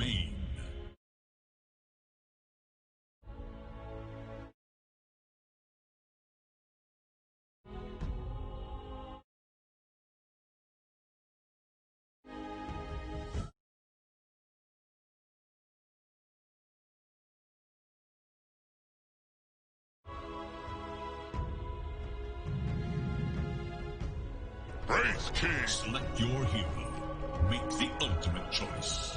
remain. Praise King! Select your hero. Make the ultimate choice.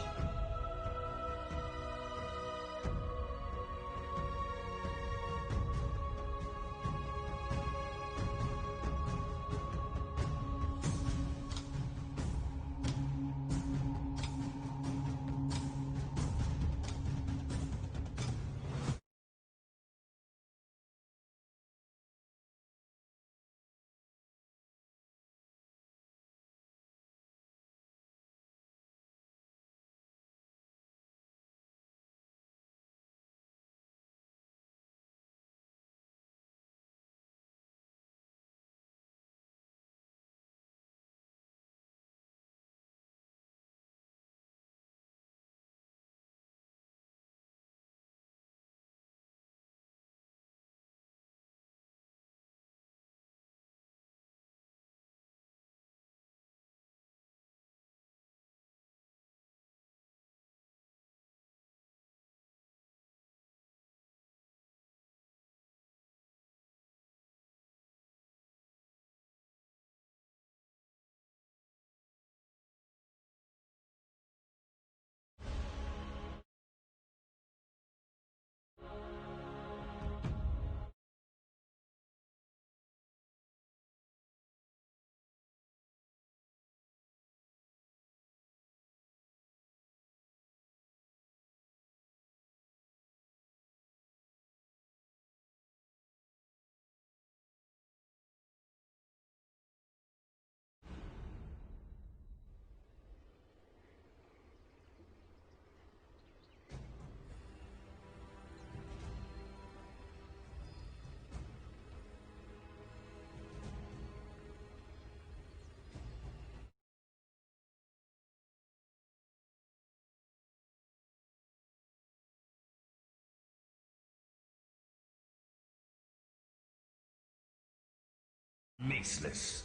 Maceless.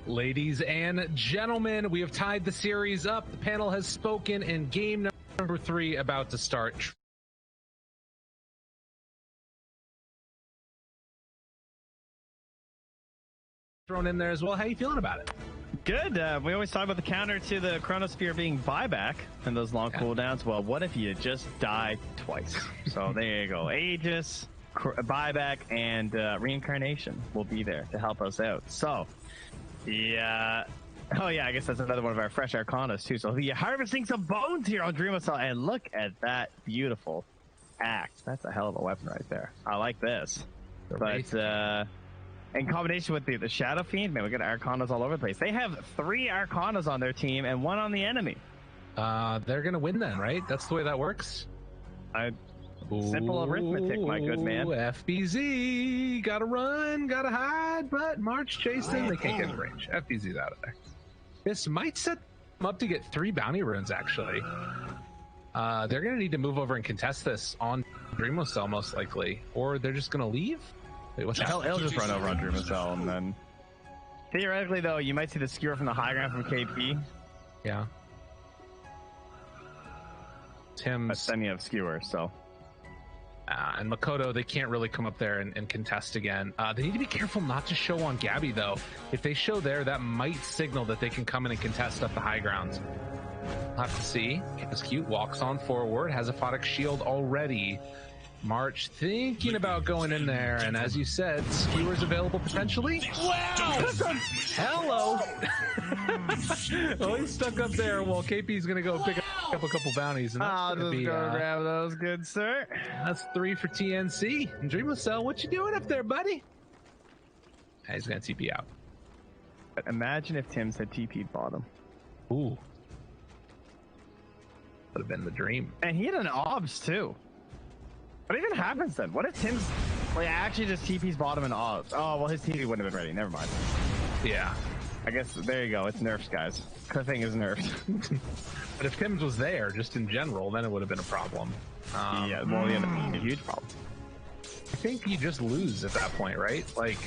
Ladies and gentlemen, we have tied the series up. The panel has spoken, and game number 3 about to start. Thrown in there as well. How are you feeling about it? Good. We always talk about the counter to the Chronosphere being buyback and those long cooldowns. Well, what if you just die twice? So there you go. Aegis, buyback, and reincarnation will be there to help us out. So, yeah. Oh, yeah, I guess that's another one of our fresh Arcanas, too. So, you're harvesting some bones here on Dream of Soul. And look at that beautiful axe. That's a hell of a weapon right there. I like this. But, in combination with the Shadow Fiend, man, we got Arcanas all over the place. They have 3 Arcanas on their team and 1 on the enemy. They're going to win then, right? That's the way that works? Simple arithmetic, my good man. FBZ, gotta run, gotta hide, but March chased him. They can't get in range. FBZ's out of there. This might set them up to get 3 bounty runes, actually. They're gonna need to move over and contest this on Dreamocell, most likely. Or they're just gonna leave? Wait, what's that? He'll just run over on Dreamocell, and then... Theoretically, though, you might see the skewer from the high ground from KP. Yeah. Tim's... But then you have skewer, so... And Makoto, they can't really come up there and contest again. They need to be careful not to show on Gabby, though. If they show there, that might signal that they can come in and contest up the high grounds. We'll have to see. It's cute. Walks on forward. Has a Photic shield already. March thinking about going in there, and as you said, skewers available potentially. Wow! Hello! Well, he's stuck up there. Well, KP's going to go pick up a couple bounties, and that's going to be... go grab those, good sir. That's 3 for TNC. And Dreamcell, what you doing up there, buddy? He's going to TP out. But imagine if Tim's had TP bottom. Ooh. Would have been the dream. And he had an OBS, too. What even happens then? What if Tim's like actually just TP's bottom and OBS? Oh, well, his TP wouldn't have been ready. Never mind. Yeah. I guess there you go. It's nerfs, guys. The thing is nerfs. But if Tim's was there, just in general, then it would have been a problem. Yeah, well, yeah, a huge problem. I think you just lose at that point, right? Like,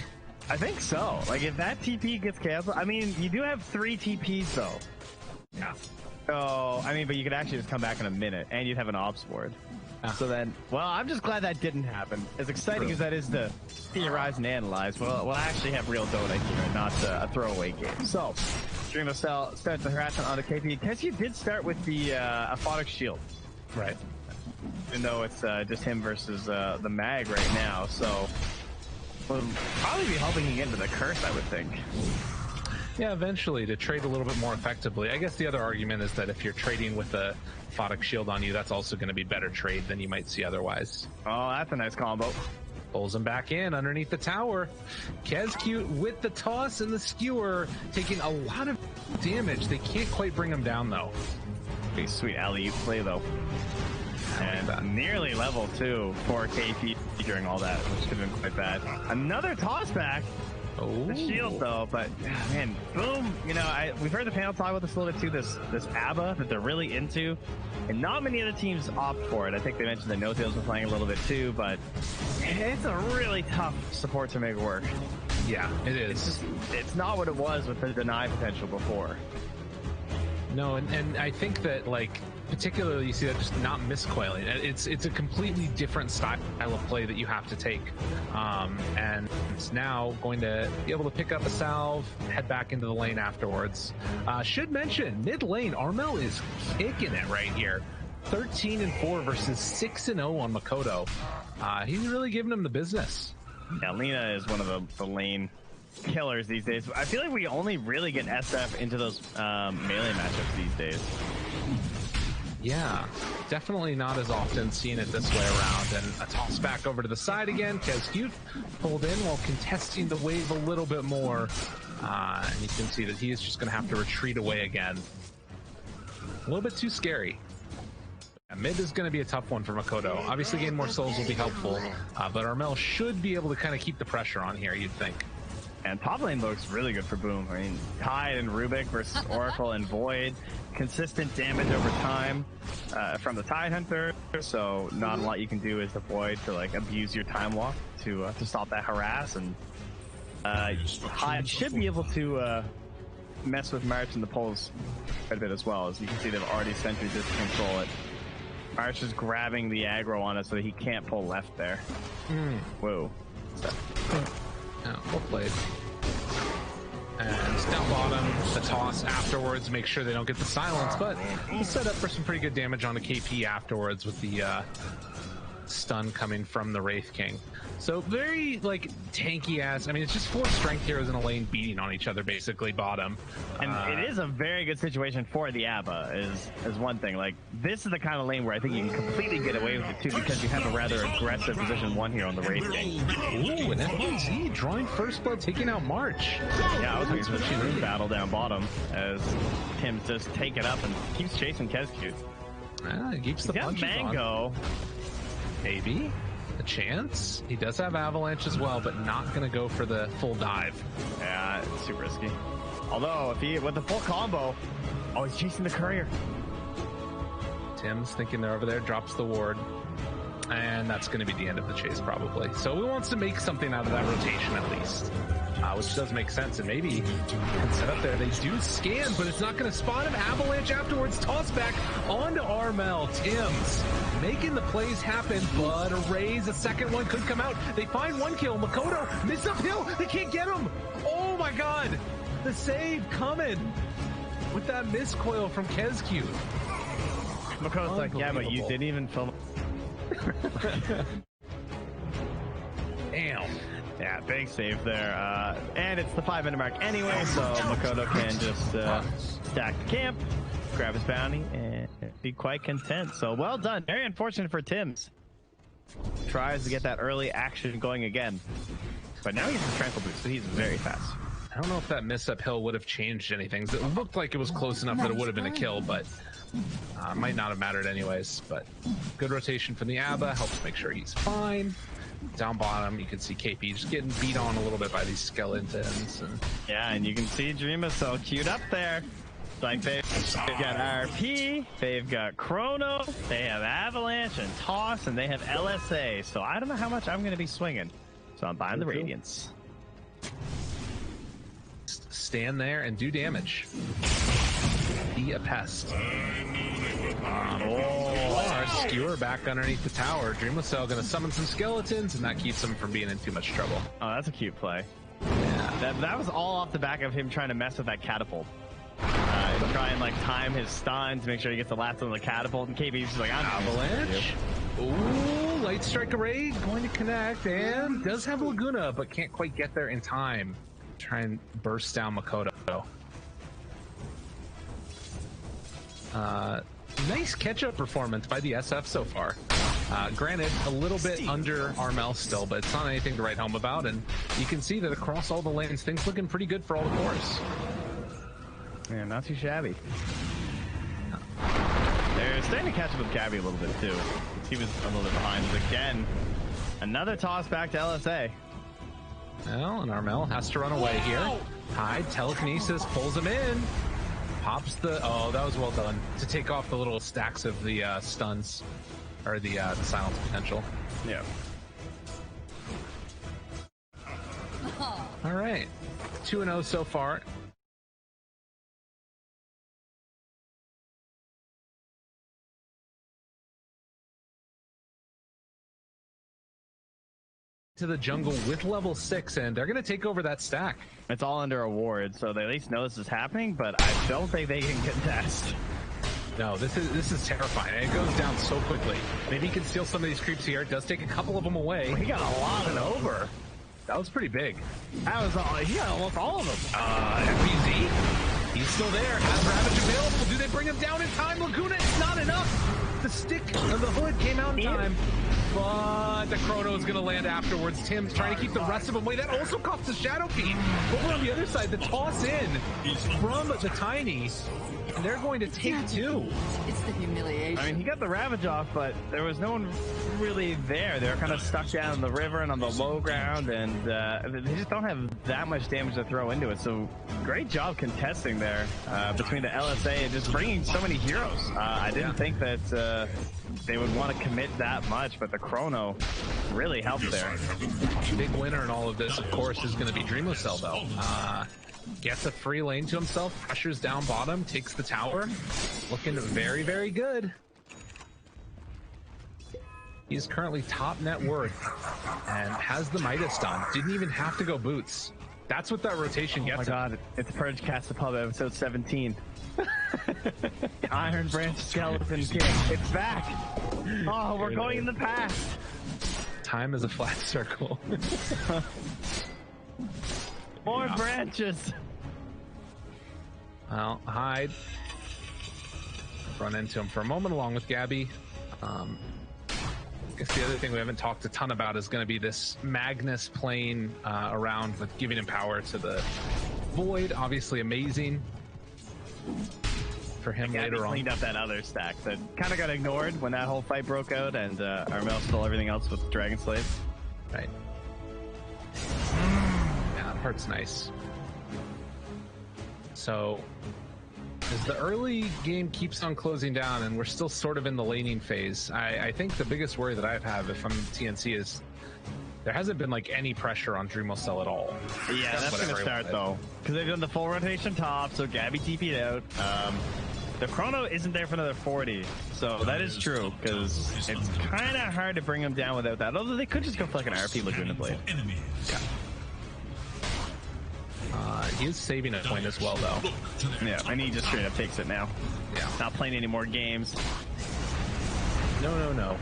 I think so. Like, if that TP gets canceled, I mean, you do have 3 TPs though. yeah. So, I mean, but you could actually just come back in a minute, and you'd have an OBS board. So then, well, I'm just glad that didn't happen. As exciting as that is to theorize and analyze, we'll actually have real Dota here, not a throwaway game. So, Dreamcell starts the harassment onto KP. Kesu did start with the Aphotic shield. Right. Even though it's just him versus the Mag right now, so we'll probably be helping him get into the curse, I would think. Yeah, eventually, to trade a little bit more effectively. I guess the other argument is that if you're trading with a Photic shield on you, that's also going to be better trade than you might see otherwise. Oh, that's a nice combo. Pulls him back in underneath the tower. Kezcute with the toss and the skewer, taking a lot of damage. They can't quite bring him down, though. Pretty sweet alley-oop play, though. And nearly level 2 for KP during all that, which could have been quite bad. Another toss back. Oh. The shield though, but man, boom! You know, we've heard the panel talk about this a little bit too. This ABBA that they're really into, and not many other teams opt for it. I think they mentioned that No Tails were playing a little bit too, but it's a really tough support to make work. Yeah, it is. It's not what it was with the deny potential before. No, and I think that, like, particularly you see that just not miscoiling. It's a completely different style of play that you have to take. And it's now going to be able to pick up a salve, head back into the lane afterwards. Should mention, mid lane, Armel is kicking it right here. 13-4 versus 6-0 on Makoto. He's really giving him the business. Yeah, Lena is one of the lane killers these days. I feel like we only really get SF into those melee matchups these days. Yeah, definitely not as often seeing it this way around. And a toss back over to the side again. Kezcute pulled in while contesting the wave a little bit more. And you can see that he is just going to have to retreat away again. A little bit too scary. Mid is going to be a tough one for Makoto. Obviously, getting more souls will be helpful. But Armel should be able to kind of keep the pressure on here, you'd think. And top lane looks really good for Boom. I mean, Tide and Rubik versus Oracle and Void. Consistent damage over time from the Tide Hunter. So not a lot you can do as the Void to like abuse your time walk to stop that harass. And Tide should be able to mess with March and the pulls quite a bit as well. As you can see, they've already sentry just to control it. March is grabbing the aggro on it so that he can't pull left there. Whoa. Yeah, well played. And down bottom, the toss afterwards, make sure they don't get the silence, but he's set up for some pretty good damage on the KP afterwards with the stun coming from the Wraith King. So very, like, tanky-ass. I mean, it's just 4 strength heroes in a lane beating on each other, basically, bottom. And it is a very good situation for the ABBA, is one thing. Like, this is the kind of lane where I think you can completely get away with it, too, because you have a rather aggressive position 1 here on the Wraith King. Ooh, and FNZ drawing first blood, taking out March. Yeah, I was waiting for the Shinoon battle down bottom, as Tim just take it up and keeps chasing Kezcute. He keeps the punches Mango. on. Maybe. A chance. He does have Avalanche as well, but not going to go for the full dive. Yeah, it's super risky. Although, if he, with the full combo, oh, he's chasing the courier. Tim's thinking they're over there, drops the ward. And that's going to be the end of the chase, probably. So he wants to make something out of that rotation at least, which does make sense. And maybe can set up there. They do scan, but it's not going to spot him. Avalanche afterwards, toss back onto Armel. Tim's making the plays happen, but a raise, a second one could come out. They find one kill. Makoto missed uphill. They can't get him. Oh my God. The save coming with that miscoil from Kezcute. Makoto's like, yeah, but you didn't even film. Damn. Yeah, big save there. And it's the 5-minute mark anyway, so Makoto can just stack the camp, grab his bounty, and be quite content. So well done. Very unfortunate for Tims. Tries to get that early action going again. But now he has the tranquil boost, so he's very fast. I don't know if that miss uphill would have changed anything. It looked like it was close enough that it would have been a kill, but might not have mattered anyways. But good rotation from the ABBA, helps make sure he's fine. Down bottom, you can see KP just getting beat on a little bit by these skeletons. And yeah, and you can see Dreama so queued up there. Like they've got RP, they've got Chrono, they have Avalanche and Toss, and they have LSA. So I don't know how much I'm going to be swinging. So I'm buying the Radiance. Stand there and do damage. Be a pest. Our skewer back underneath the tower. Dreamless gonna summon some skeletons, and that keeps him from being in too much trouble. Oh, that's a cute play. Yeah. That was all off the back of him trying to mess with that catapult. Try and like time his stuns, make sure he gets the last one on the catapult, and KB's just like, I'm Avalanche. Ooh, Light Strike Array going to connect, and does have Laguna, but can't quite get there in time. Try and burst down Makoto. Nice catch-up performance by the SF so far. Granted, a little bit under Armel still, but it's not anything to write home about, and you can see that across all the lanes, things looking pretty good for all the cores. Yeah, not too shabby. They're starting to catch up with Gabby a little bit, too. He was a little bit behind, but again, another toss back to LSA. Well, and Armel has to run away here. Hyde, telekinesis, pulls him in. Pops the... Oh, that was well done. To take off the little stacks of the stuns. Or the silence potential. Yeah. All right. 2-0 so far. To the jungle with level 6, and they're going to take over that stack. It's all under a ward, so they at least know this is happening, but I don't think they can contest. No, this is terrifying, and it goes down so quickly. Maybe he can steal some of these creeps here. It does take a couple of them away. He got a lot of over. That was pretty big. That was all. He got almost all of them. FBZ, he's still there. Has Ravage available. Do they bring him down in time? Laguna, it's not enough. The stick of the hood came out in time, but the Chrono is going to land afterwards. Tim's trying to keep the rest of them away. That also costs the Shadow Feed. Over on the other side, the toss in from the Tiny, and they're going to take two. It's the humiliation. I mean, he got the Ravage off, but there was no one really there. They were kind of stuck down in the river and on the low ground, and they just don't have that much damage to throw into it. So great job contesting there between the LSA and just bringing so many heroes. I didn't think that they would want to commit that much, but the Chrono really helped there. Big winner in all of this, of course, is going to be Dreamless though. Gets a free lane to himself, pressures down bottom, takes the tower. Looking very, very good. He's currently top net worth and has the Midas done. Didn't even have to go boots. That's what that rotation gets. Oh my god, it's Purge Cast the Pub episode 17. Iron Branch Skeleton King. It's back. Oh, we're going in the past. Time is a flat circle. More branches. Well, Hyde. Run into him for a moment along with Gabby. I guess the other thing we haven't talked a ton about is going to be this Magnus playing around with giving him power to the Void. Obviously amazing for him later on. Cleaned up that other stack that kind of got ignored when that whole fight broke out, and Armel stole everything else with Dragon Slave. Right. Yeah, it hurts nice. So as the early game keeps on closing down and we're still sort of in the laning phase, I think the biggest worry that I have if I'm TNC is there hasn't been like any pressure on Dreamcell at all. Yeah, that's going to start though, because they've done the full rotation top, so Gabby TP'd out. The chrono isn't there for another 40, so that is true, because it's kind of hard to bring them down without that, although they could just go for like an RP Laguna Blade. Yeah. He is saving a point as well, though. Yeah, and he just straight up takes it now. Yeah. Not playing any more games. No.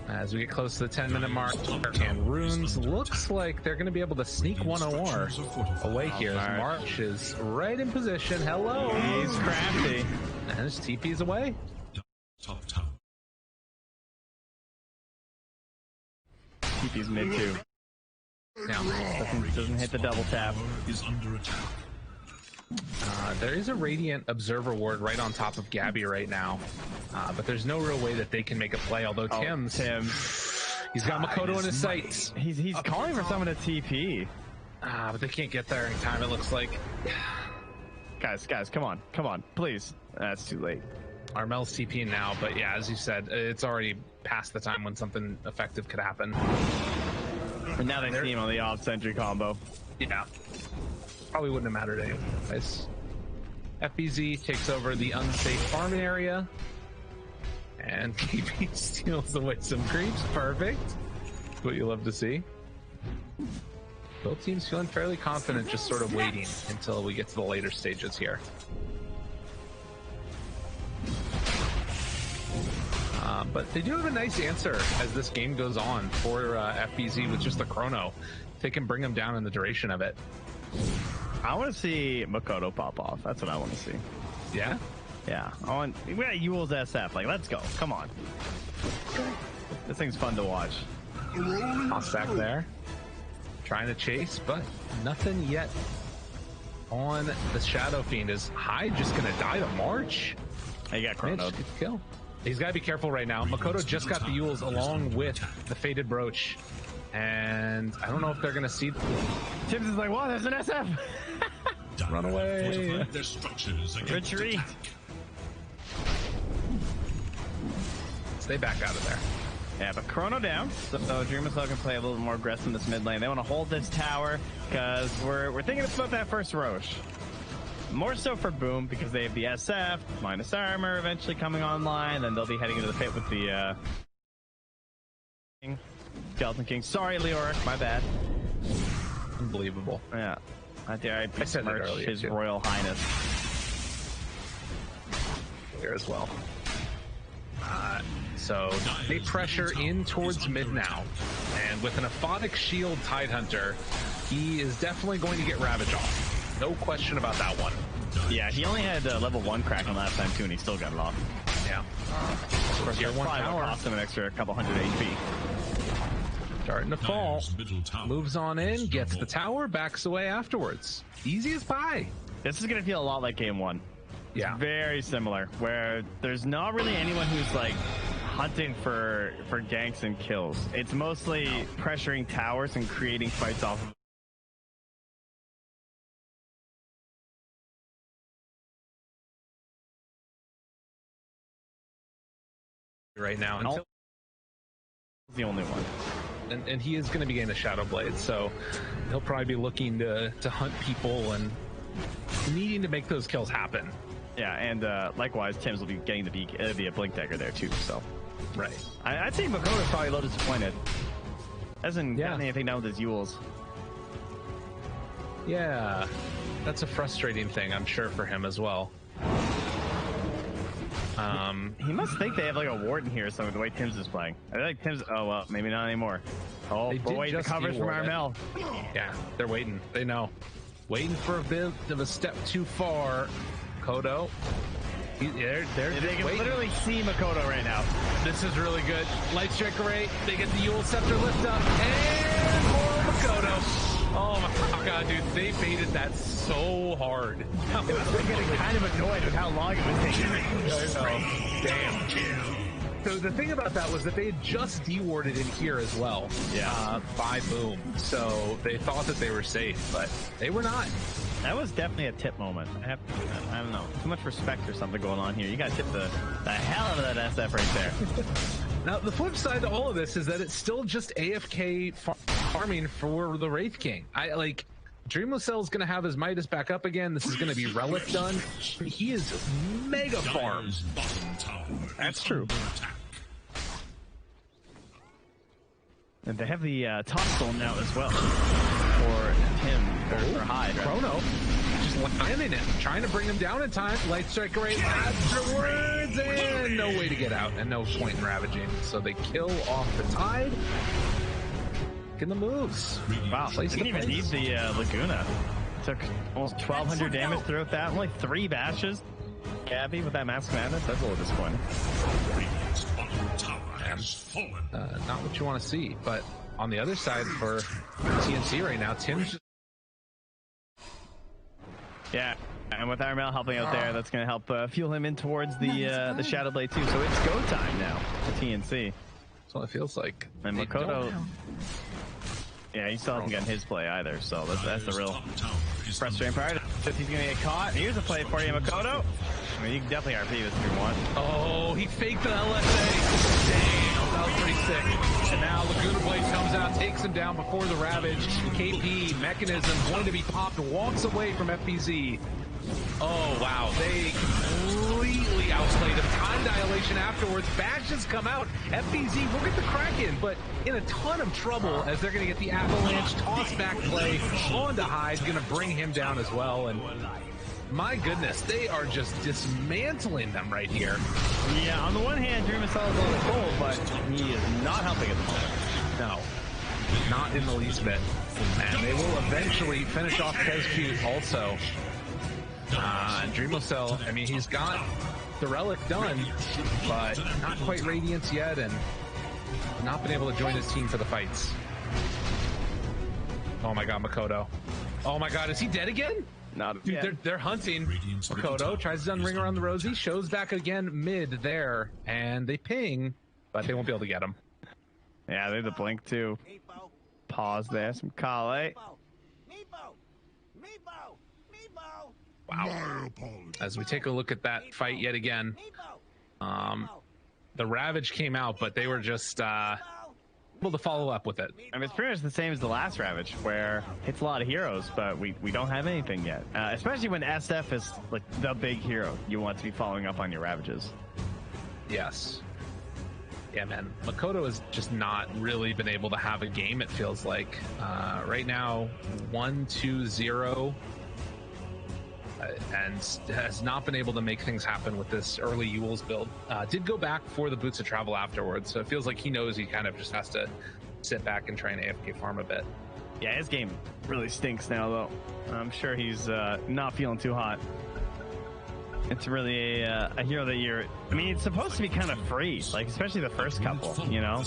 As we get close to the 10-minute mark, and Runes looks like they're going to be able to sneak one OR away here. As March is right in position. Hello. He's crafty. And his TP's away. Top tower. TP's mid too. Now, doesn't hit the double tap. Is under attack. There is a Radiant Observer Ward right on top of Gabby right now, but there's no real way that they can make a play, although Tim's, he's got Makoto in his sights. He's calling for someone to TP. But they can't get there in time, it looks like. Guys, come on, please. That's too late. Armel's TPing now, but yeah, as you said, it's already past the time when something effective could happen. And now they see him on the off-sentry combo. Yeah. Probably wouldn't have mattered anyways. FBZ takes over the unsafe farming area. And KP steals away some creeps. Perfect. That's what you love to see. Both teams feeling fairly confident, just sort of waiting until we get to the later stages here. But they do have a nice answer as this game goes on for FBZ with just the chrono. They can bring them down in the duration of it. I want to see Makoto pop off. That's what I want to see. Yeah? Yeah. We got Yule's SF. Like, let's go. Come on. This thing's fun to watch. Toss back there. Trying to chase, but nothing yet on the Shadow Fiend. Is Hyde just going to die to March? He got chronoed. Kill. He's got to be careful right now. Makoto just got the Yules along with the Faded Brooch. And I don't know if they're going to see... Tibbs is like, what? There's an SF! Run away. Their structures against Retreat. attack. Stay back out of there. Yeah, but chrono down, so Dreamcell can play a little more aggressive in this mid lane. They want to hold this tower, because we're thinking about that first Roche. More so for Boom, because they have the SF, minus armor eventually coming online, then they'll be heading into the pit with the Skeleton King. Sorry, Leoric, my bad. Unbelievable. Yeah. How dare I said that besmirch earlier, His too. Royal Highness. Here as well. So they pressure in towards mid now. And with an Aphotic Shield Tidehunter, he is definitely going to get Ravage off. No question about that one. Yeah, he only had level 1 Kraken last time too, and he still got it off. Yeah. Of course, Tier that 1 probably tower. cost him an extra couple hundred HP. Starting to fall. Dire's middle tower Moves on in, is gets the double. tower, backs away afterwards. Easy as pie. This is going to feel a lot like game 1. Yeah. Very similar, where there's not really anyone who's like hunting for ganks and kills. It's mostly pressuring towers and creating fights off of right now. Until, the only one. and he is going to be getting the Shadow Blade, so he'll probably be looking to hunt people and needing to make those kills happen. Yeah, and likewise, Tim's will be getting the Blink Dagger there too, so. Right. I'd say Makoto's probably a little disappointed. Hasn't Yeah. gotten anything done with his Yules. Yeah. That's a frustrating thing, I'm sure, for him as well. He must think they have like a Warden here or something, the way Tim's is playing. I feel like Tim's, oh well, maybe not anymore. Oh, They but did wait, the just covers from de-ward it. Armel. Yeah, they're waiting. They know. Waiting for a bit of a step too far. Kodo. They're They just can waiting. literally see Makoto right now. This is really good. Light Strike Array. They get the Yule Scepter lift up. And more Makoto. Oh my god, dude. They baited that so hard. I'm getting kind of annoyed with how long it was taking. Damn. So the thing about that was that they had just dewarded in here as well. Yeah. By Boom. So they thought that they were safe, but they were not. That was definitely a tip moment. I don't know, too much respect or something going on here. You gotta tip the hell out of that SF right there. Now, the flip side to all of this is that it's still just AFK farming for the Wraith King. Dreamless is going to have his Midas back up again. This is going to be Relic done. He is mega farmed. That's true. And they have the top stone now as well. For him, or for Hyde. Chrono just landing it, trying to bring him down in time. Light Strike right afterwards, and no way to get out, and no point in ravaging. So they kill off the Tide. In the moves. Wow, he didn't even need the Laguna. Took almost 1,200 damage throughout that. Only 3 bashes. Gabby with that Mask Madness. That's a little disappointing. Not what you want to see. But on the other side for TNC right now, Tim's. Yeah, and with Armel helping out there, that's going to help fuel him in towards the Shadow Blade too. So it's go time now for TNC. That's what it feels like. And Makoto. Yeah, he still hasn't gotten his play either, so that's the real frustrating part. If he's gonna get caught, here's a play for you, Makoto. I mean, you can definitely RP this if you want. Oh, he faked the LSA. Damn, that was pretty sick. And now Laguna Blaze comes out, takes him down before the Ravage. KP, Mechanism, going to be popped, walks away from FPZ. Oh, wow. They completely outplayed him. Time dilation afterwards. Bashes come out. FBZ will get the Kraken, but in a ton of trouble as they're going to get the Avalanche toss back play onto Hyde. Going to bring him down as well. And my goodness, they are just dismantling them right here. Yeah, on the one hand, Dream is on the goal, but he is not helping at the moment. No, not in the least bit. And they will eventually finish off Kezcute also. Dreamless, I mean, he's got the Relic done, but not quite Radiance yet, and not been able to join his team for the fights. Oh my god, Makoto. Oh my god, is he dead again? Not Dude, yet. they're hunting. Makoto tries to ring around the Rosie, shows back again mid there, and they ping, but they won't be able to get him. Yeah, they have the blink too. Pause there, some Kale. Wow. As we take a look at that fight yet again, the Ravage came out, but they were just able to follow up with it. I mean, it's pretty much the same as the last Ravage, where hits a lot of heroes, but we don't have anything yet. Especially when SF is like the big hero, you want to be following up on your Ravages. Yes. Yeah, man. Makoto has just not really been able to have a game, it feels like. Right now, 1-2-0. And has not been able to make things happen with this early Yule's build. Did go back for the Boots of Travel afterwards, so it feels like he knows he kind of just has to sit back and try and AFK farm a bit. Yeah, his game really stinks now, though. I'm sure he's not feeling too hot. It's really a hero that you're... I mean, it's supposed to be kind of free, like, especially the first couple, you know?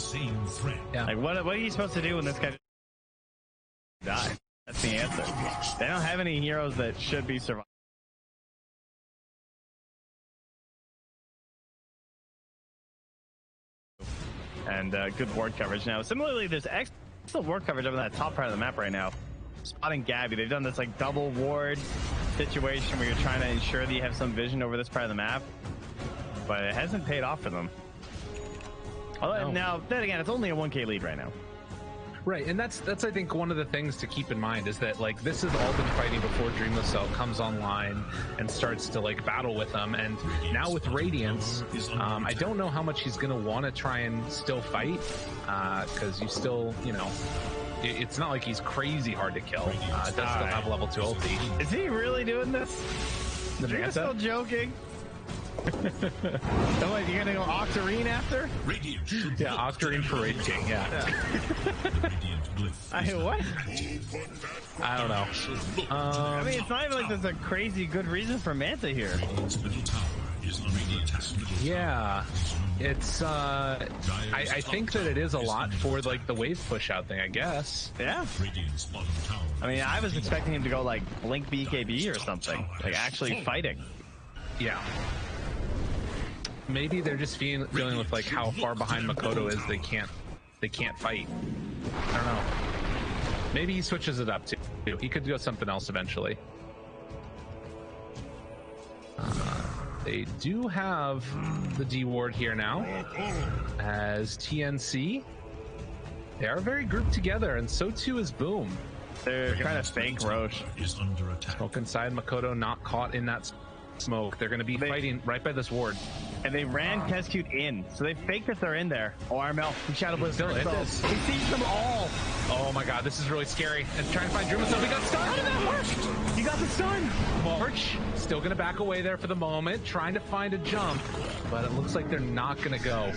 Yeah. Like, what are you supposed to do when this guy dies? That's the answer. They don't have any heroes that should be surviving. And good ward coverage now. Similarly, there's excellent ward coverage over that top part of the map right now. Spotting Gabby, they've done this like double ward situation where you're trying to ensure that you have some vision over this part of the map, but it hasn't paid off for them. Although, now, then again, it's only a 1k lead right now. Right, and that's I think one of the things to keep in mind is that like this has all been fighting before Dreamless Cell comes online and starts to like battle with them, and now with Radiance, I don't know how much he's gonna want to try and still fight, because you still, you know, it's not like he's crazy hard to kill. It does still have level 2 ulti. Is he really doing this? You're still joking. So what, you're gonna go Octarine after? Yeah, Octarine for Raid King, yeah. What? I don't know. I mean, it's not even like there's a crazy good reason for Manta here. Yeah, it's I think that it is a lot for like the wave push out thing, I guess. Yeah. I mean, I was expecting him to go like Blink BKB or something, like actually fighting. Yeah. Maybe they're just feeling with like how far behind Makoto is. They can't fight. I don't know. Maybe he switches it up too. He could go something else eventually. They do have the D ward here now as TNC. They are very grouped together, and so too is Boom. They're trying to fake Roche. Is under attack. Smoke inside, Makoto not caught in that smoke. They're going to be fighting right by this ward. And they ran Kescute in, so they faked that they're in there. Oh, Armel, Shadow Blitz Still in this. He sees them all. Oh my god, this is really scary. And trying to find Dream himself. He got stunned. How did that work? You got the stun. March still going to back away there for the moment, trying to find a jump, but it looks like they're not going to go.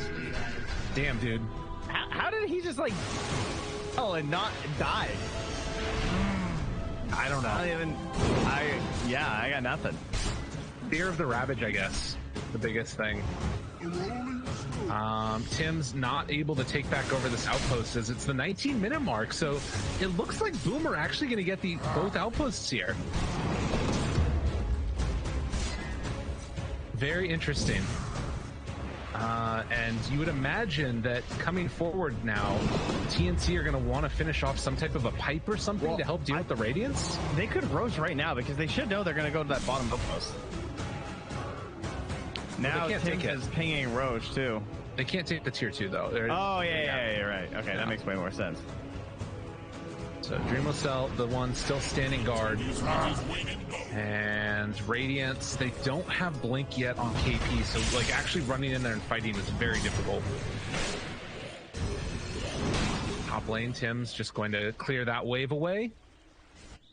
Damn, dude. How did he just like, and not die? I don't know. I got nothing. Fear of the Ravage, I guess. The biggest thing. Tim's not able to take back over this outpost as it's the 19-minute mark, so it looks like Boom are actually going to get both outposts here. Very interesting. And you would imagine that coming forward now, TNC are going to want to finish off some type of a pipe or something to help deal with the Radiance. They could Roche right now because they should know they're going to go to that bottom outpost. Now Tim is pinging Roche too. They can't take the tier 2 though. Yeah, you're right. Okay, that makes way more sense. So Dreamless, the one still standing guard. And Radiance, they don't have Blink yet on KP, so like actually running in there and fighting is very difficult. Top lane, Tim's just going to clear that wave away.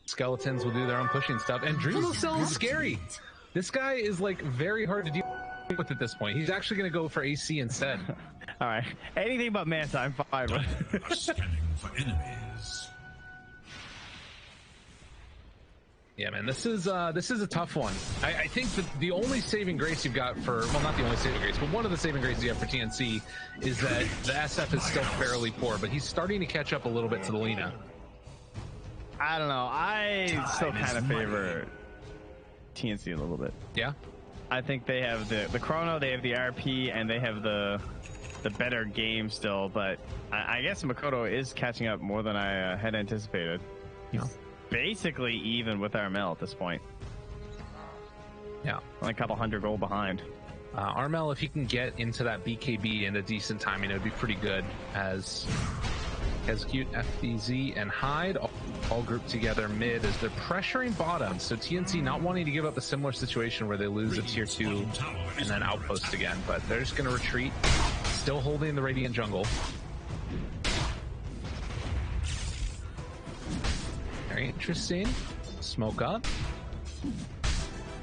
Skeletons will do their own pushing stuff. And Dreamless is scary. This guy is like very hard to deal with at this point. He's actually going to go for AC instead. All right. Anything but Manta, I'm fine with. Scanning for enemies. Yeah, man, this is a tough one. I think that the only saving grace you've got for, well, not the only saving grace, but one of the saving graces you have for TNC is that the SF is still fairly poor, but he's starting to catch up a little bit to the Lina. I don't know. I still kind of favor TNC a little bit. Yeah? I think they have the Chrono, they have the RP, and they have the better game still, but I guess Makoto is catching up more than I had anticipated. He's basically even with Armel at this point. Yeah. Only a couple hundred gold behind. Armel, if he can get into that BKB in a decent timing, it would be pretty good, as Kescute, FDZ, and Hyde all grouped together mid as they're pressuring bottom. So TNC not wanting to give up a similar situation where they lose a tier 2 and then outpost again, but they're just going to retreat, still holding the Radiant jungle. Very interesting. Smoke up.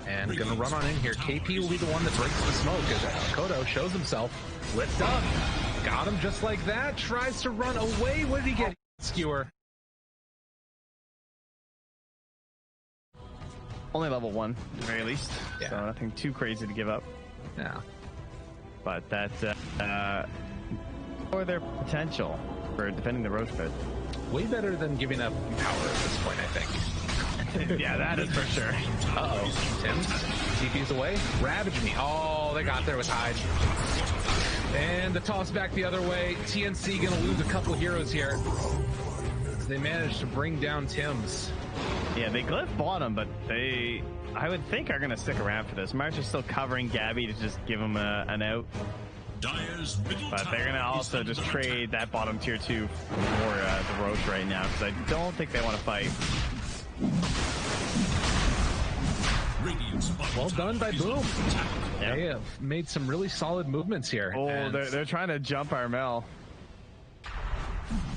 And gonna run on in here. KP will be the one that breaks the smoke as Makoto shows himself. Lift up. Got him just like that. Tries to run away. What did he get? Skewer. Only level 1, at the very least. Yeah. So nothing too crazy to give up. Yeah. But that's for their potential for defending the Roche pit. Way better than giving up power at this point, I think. Yeah, that is for sure. Uh-oh. Tim's TP's away. Ravage me. Oh, they got there with Hyde. And the toss back the other way. TNC gonna lose a couple heroes here. They managed to bring down Tim's. Yeah, they glyph bottom, but they, I would think, are gonna stick around for this. March is still covering Gabby to just give him an out. But they're gonna also just trade that bottom tier 2 for the Roche right now, because I don't think they want to fight. Well done by Boom. Yep. They have made some really solid movements here. Oh, and they're trying to jump Armel.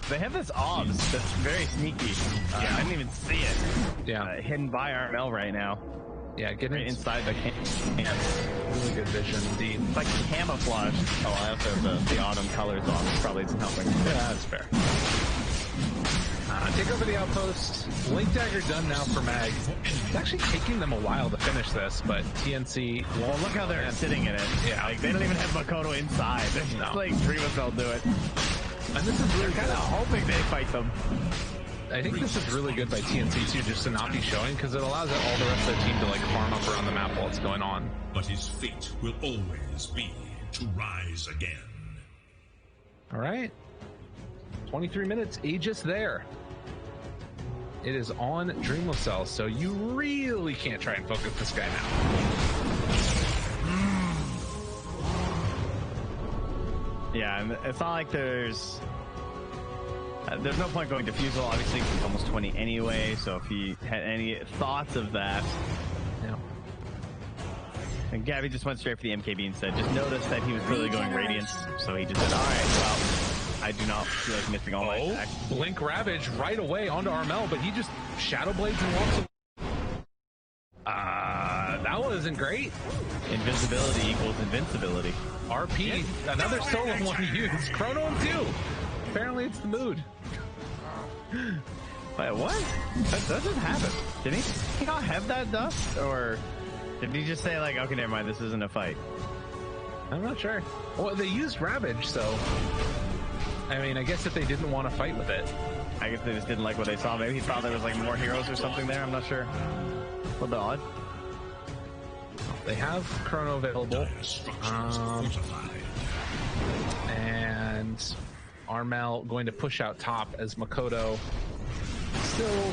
They have this obs that's very sneaky. I didn't even see it. Yeah. Hidden by Armel right now. Yeah, getting Right inside the camp. really good vision indeed. It's like camouflage. Oh, I also have the autumn colors on, which probably isn't helping. Yeah, that's fair. Take over the outpost. Blink Dagger done now for Mag. It's actually taking them a while to finish this, but TNC... Well, look how they're sitting in it. Yeah. Like, they don't even have Makoto inside. They're just like, Dreamless will do it. And this is really kind of hoping they fight them. I think this is really good by TNC too, just to not be showing, because it allows all the rest of their team to like farm up around the map while it's going on. But his fate will always be to rise again. All right. 23 minutes, Aegis there. It is on Dreamless Cell, so you really can't try and focus this guy now. Yeah, and it's not like there's no point going defusal. Obviously, it's almost 20 anyway. So if he had any thoughts of that, Yeah. and Gabby just went straight for the MKB instead. Just noticed that he was clearly going Radiance, so he just said, "All right, well, I do not feel like missing all my attacks." Blink Ravage right away onto Armel, but he just Shadow Blades and walks away. That wasn't great. Invisibility equals invincibility. RP, another solo one to use. Chrono him too. Apparently it's the mood. Wait, what? That doesn't happen. Did he not have that dust? Or did he just say like, okay, never mind, this isn't a fight? I'm not sure. Well, they used Ravage, so... I mean, I guess if they didn't want to fight with it. I guess they just didn't like what they saw. Maybe he thought there was like more heroes or something there. I'm not sure. A little bit odd. They have Chrono available. And Armel going to push out top as Makoto still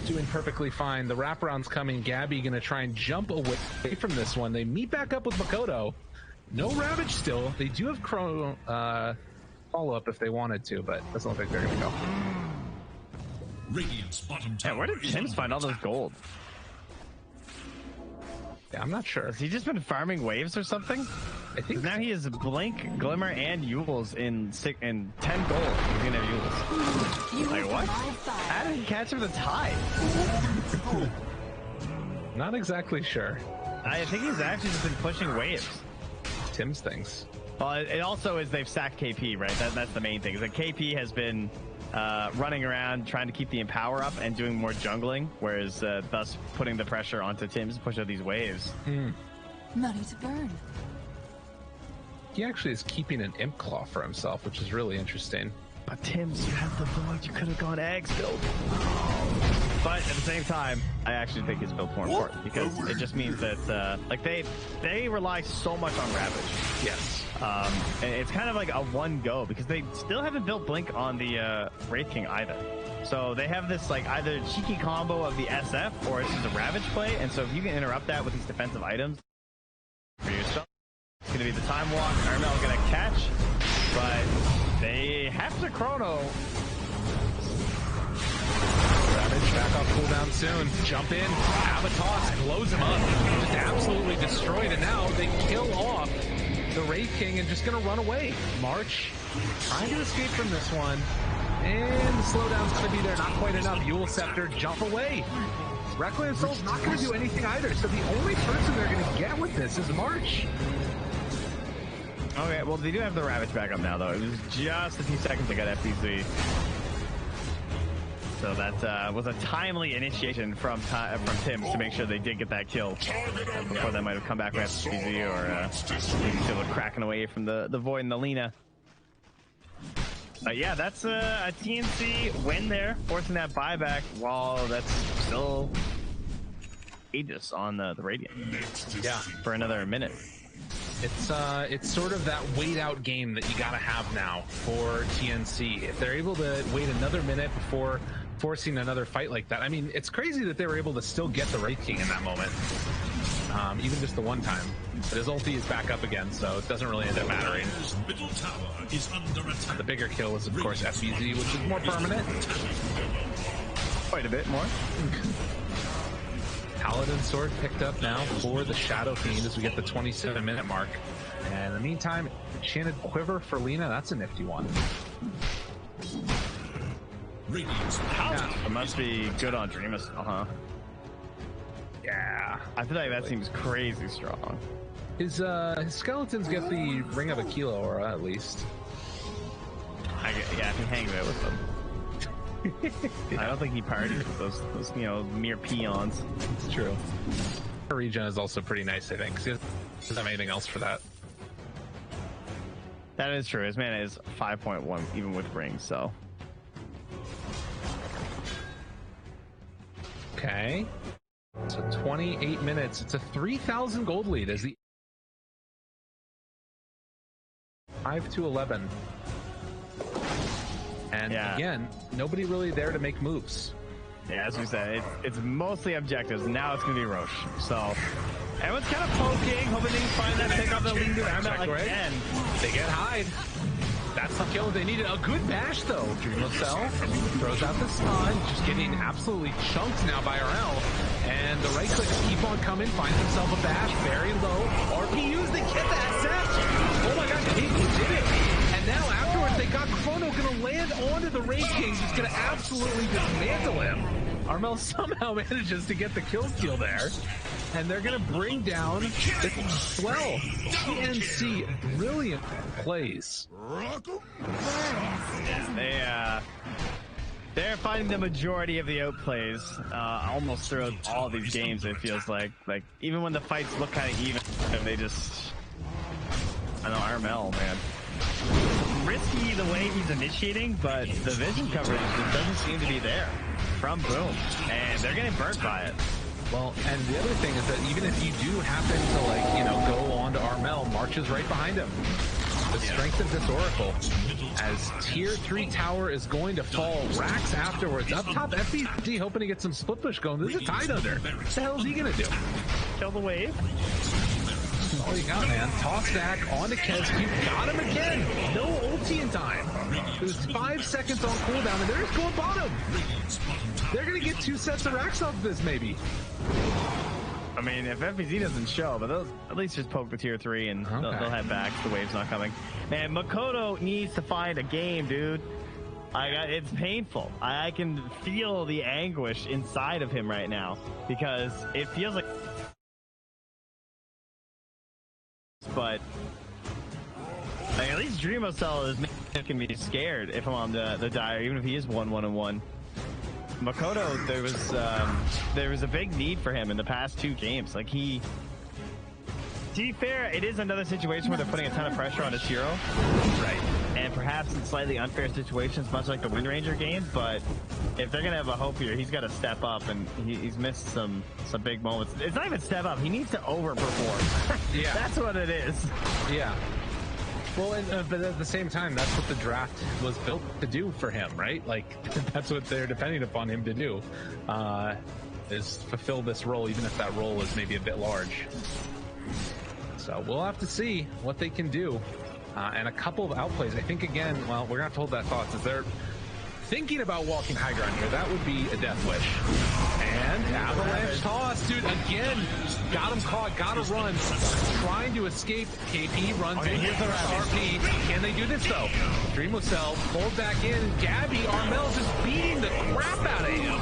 doing perfectly fine. The wraparound's coming. Gabby going to try and jump away from this one. They meet back up with Makoto. No Ravage still. They do have Chrono follow-up if they wanted to, but doesn't look like they're going to go. Radiant's bottom tower. Yeah, where did Tims find all those gold? Yeah, I'm not sure. Has he just been farming waves or something? I think now he has Blink, Glimmer, and Yules in 10 gold. He's gonna have Yules. Like what? How did he catch him the tide? Not exactly sure. I think he's actually just been pushing waves. Tim's things. Well, it also is they've sacked KP, right? That's the main thing. Is that KP has been running around trying to keep the Empower up and doing more jungling, whereas thus putting the pressure onto Tims to push out these waves. Money to burn. He actually is keeping an Imp Claw for himself, which is really interesting. But Tims, you have the Void. You could have gone Eggs build. But at the same time, I actually think his build's more important because it just means that like they rely so much on Ravage. Yes. And it's kind of like a one go because they still haven't built Blink on the Wraith King either. So they have this like either cheeky combo of the SF or it's just a Ravage play. And so if you can interrupt that with these defensive items for yourself, it's going to be the time walk. Armel's going to catch, but they have to Chrono. Ravage back off cooldown soon. Jump in, Avatos blows him up. Just absolutely destroyed, and now they kill off the Wraith King and just gonna run away. March trying to escape from this one, and the slowdown's gonna be there, not quite enough. Yule Scepter, jump away. Requiem Soul's not gonna do anything either, so the only person they're gonna get with this is March. Okay, well they do have the Ravage back up now though. It was just a few seconds they got FPZ. So that was a timely initiation from Tim to make sure they did get that kill before they might have come back with FPZ or maybe still cracking away from the Void and the Lina. Yeah, that's a TNC win there, forcing that buyback while that's still Aegis on the Radiant. Yeah, for another minute. It's sort of that wait out game that you gotta have now for TNC. If they're able to wait another minute before forcing another fight like that, I mean, it's crazy that they were able to still get the Wraith King in that moment, even just the one time. But his ulti is back up again, so it doesn't really end up mattering. Middle tower is under attack. The bigger kill was, of course, FBZ, which is more permanent. Quite a bit more. Paladin Sword picked up now for the Shadow Fiend as we get the 27-minute mark. And in the meantime, Enchanted Quiver for Lina, that's a nifty one. Yeah. It must be good on Dreamus, huh? Yeah. I feel like that seems crazy strong. His skeletons get the Ring of a Kilo aura, at least. Yeah, if he hangs out with them. I don't think he partied with those mere peons. It's true. Her regen is also pretty nice, I think, because he doesn't have anything else for that. That is true. His mana is 5.1, even with rings, so. Okay. So 28 minutes. It's a 3,000 gold lead as the 5-11. And again, nobody really there to make moves. Yeah, as we said, it's mostly objectives. Now it's going to be Roche. So everyone's kind of poking, hoping they can find that pick up the lead again. They get Hyde. That's the kill they needed. A good bash, though. Dreamcell throws out the stun, just getting absolutely chunked now by RL. And the right clicks keep on coming, finds himself a bash, very low. RPUs, they get that set. Oh my god, they did it. And now afterwards, they got Chrono gonna land onto the Wraith King, just gonna absolutely dismantle him. Armel somehow manages to get the kill steal there. And they're going to bring down the well. TNC, brilliant plays. They're finding the majority of the outplays almost throughout all these games, it feels like. Like, even when the fights look kind of even, they just... I know, Armel, man. Risky the way he's initiating, but the vision coverage just doesn't seem to be there from Boom. And they're getting burnt by it. Well, and the other thing is that even if you do happen to, like, you know, go on to Armel, March is right behind him. The strength of this Oracle. As tier 3 tower is going to fall. Rax afterwards. Up top, FBG hoping to get some split push going. This is a tide under. What the hell is he going to do? Kill the wave. That's all you got, man. Toss back onto Kescue. Got him again. No ulti in time. It was 5 seconds on cooldown, and they're just going bottom. They're going to get 2 sets of racks off this, maybe. I mean, if FBZ doesn't show, but they'll at least just poke the tier 3 and they'll head back. The wave's not coming. Man, Makoto needs to find a game, dude. It's painful. I can feel the anguish inside of him right now because it feels like... But like, at least Dreamcell is making me scared if I'm on the dire, even if he is 1-1-1. Makoto, there was a big need for him in the past 2 games. Like, to be fair, it is another situation where they're putting a ton of pressure on his hero. Right. And perhaps in slightly unfair situations, much like the Wind Ranger game, but if they're going to have a hope here, he's got to step up, and he's missed some big moments. It's not even step up, he needs to overperform. Yeah. That's what it is. Yeah. Well, but at the same time, that's what the draft was built to do for him, right? Like, that's what they're depending upon him to do, is fulfill this role, even if that role is maybe a bit large. So we'll have to see what they can do. And a couple of outplays. I think, again, well, we're going to have to hold that thought. Since they're thinking about walking high ground here, that would be a death wish. And avalanche toss, dude, again, got him caught, gotta run, trying to escape. KP runs in, here's the RP. Can they do this, though? Dreamcell pulled back in. Gabby, Armel's just beating the crap out of him.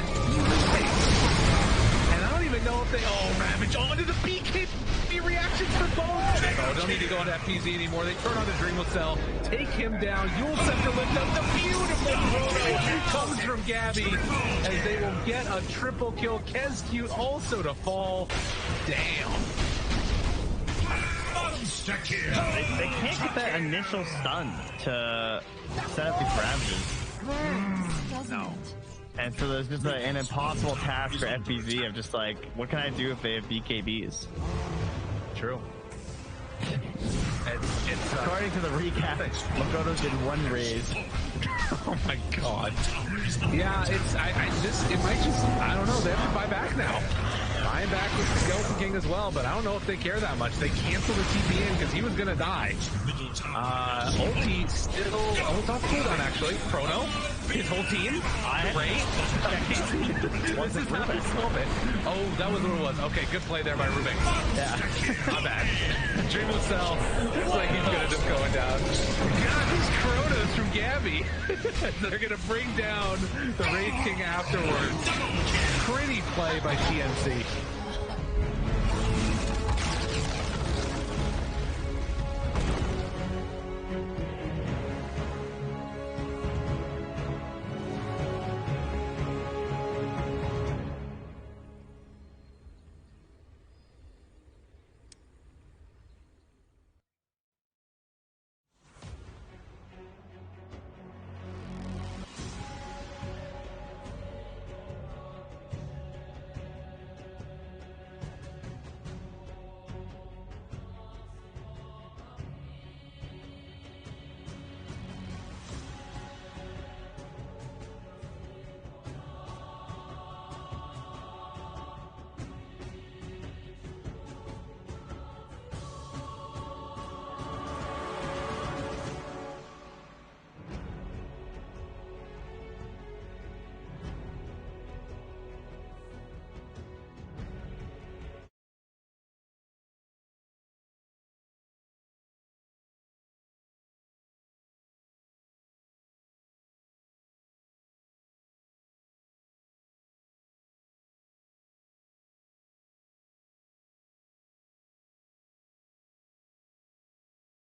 And I don't even know if they, Ravage onto the BKB reactions for both. Oh, don't need to go into FPZ anymore. They turn on the Dreamcell, take him down. Yule Scepter lift up. The beautiful throw comes from Gabby as they will get a triple kill. Kescue also to fall. Damn. They can't get that initial stun to set up these Ravages. No. And so there's just an impossible task for FBZ of just like, what can I do if they have BKBs? True. It's according to the recap, Makoto did 1 raise. Oh my god. Yeah, it might just, I don't know, they have to buy back now. Buying back with the Skeleton King as well, but I don't know if they care that much. They canceled the TP in because he was gonna die. Ulti still, it's off cooldown actually. Chrono, his whole team, great. This is not his moment. Oh, that was what it was. Okay, good play there by Rubik. Yeah, my bad. Dreamcell, looks like he's gonna just going down. God, these Chronos from Gabby. They're gonna bring down the Wraith King afterwards. Pretty play by TNC.